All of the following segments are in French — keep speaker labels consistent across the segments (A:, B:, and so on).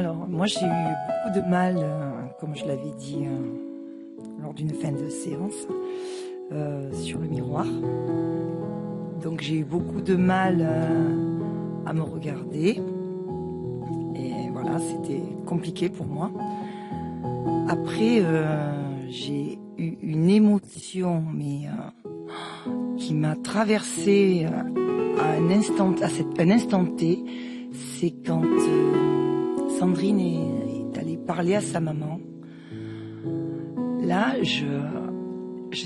A: Alors, moi j'ai eu beaucoup de mal, comme je l'avais dit lors d'une fin de séance, sur le miroir. Donc j'ai eu beaucoup de mal à me regarder. Et voilà, c'était compliqué pour moi. Après, j'ai eu une émotion, mais qui m'a traversée à un instant T. C'est quand Sandrine est allée parler à sa maman. Là, je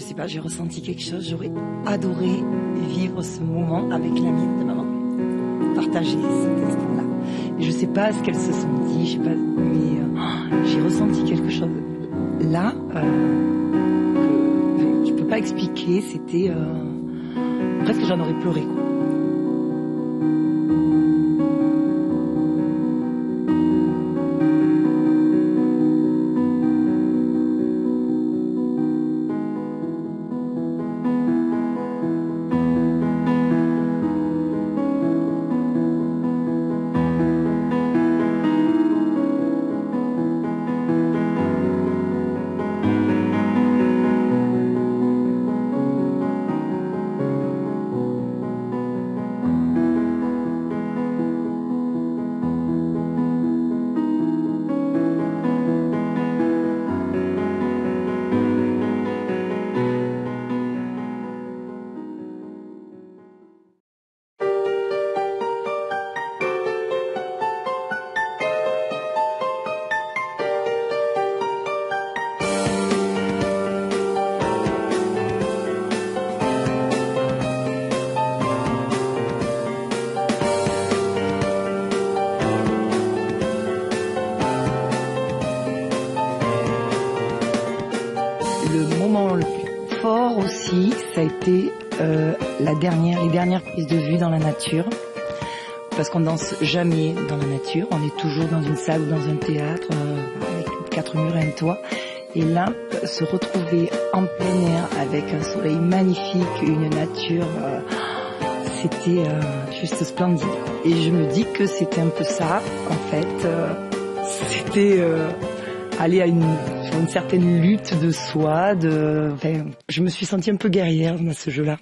A: sais pas, j'ai ressenti quelque chose. J'aurais adoré vivre ce moment avec la mienne de maman, partager cet instant-là. Et je sais pas ce qu'elles se sont dit, je sais pas, mais j'ai ressenti quelque chose là que je peux pas expliquer. C'était presque j'en aurais pleuré, quoi. Le moment le plus fort aussi, ça a été les dernières prises de vue dans la nature. Parce qu'on danse jamais dans la nature, on est toujours dans une salle ou dans un théâtre avec 4 murs et un toit. Et là, se retrouver en plein air avec un soleil magnifique, une nature, c'était juste splendide. Et je me dis que c'était un peu ça, en fait. C'était aller à une certaine lutte de soi. Enfin, je me suis sentie un peu guerrière dans ce jeu-là.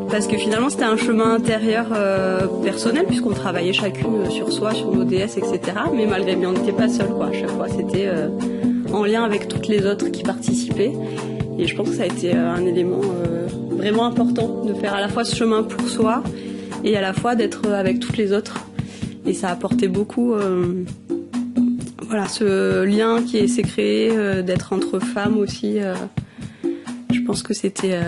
B: Parce que finalement c'était un chemin intérieur personnel puisqu'on travaillait chacune sur soi, sur nos déesses, etc. Mais malgré bien on n'était pas seuls, quoi. À chaque fois c'était en lien avec toutes les autres qui participaient. Et je pense que ça a été un élément vraiment important de faire à la fois ce chemin pour soi et à la fois d'être avec toutes les autres. Et ça a apporté beaucoup voilà, ce lien qui s'est créé, d'être entre femmes aussi. Je pense que c'était...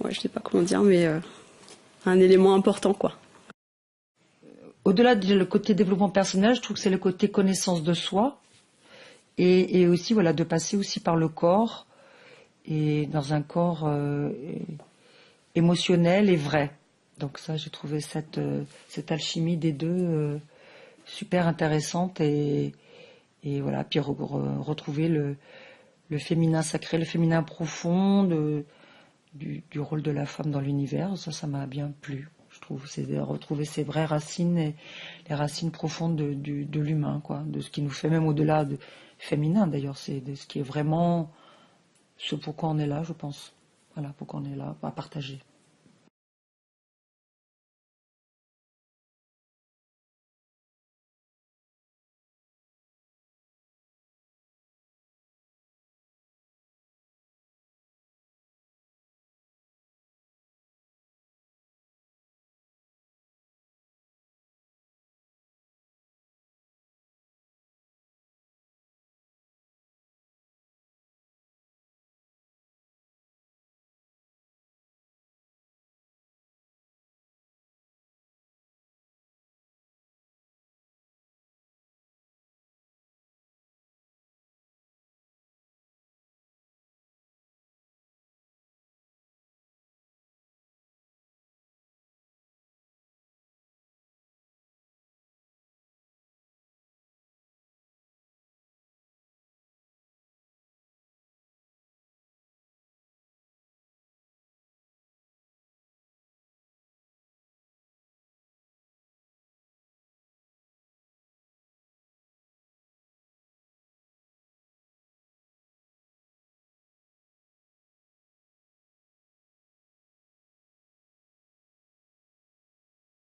B: je sais pas comment dire, mais un élément important, quoi.
C: Au-delà du côté développement personnel, je trouve que c'est le côté connaissance de soi et aussi voilà de passer aussi par le corps et dans un corps émotionnel et vrai. Donc ça, j'ai trouvé cette alchimie des deux super intéressante et voilà, puis retrouver le féminin sacré, le féminin profond du rôle de la femme dans l'univers, ça m'a bien plu. Je trouve, c'est de retrouver ses vraies racines et les racines profondes de l'humain, quoi, de ce qui nous fait même au-delà féminin d'ailleurs, c'est ce qui est vraiment ce pourquoi on est là, je pense. Voilà, pourquoi on est là, à partager.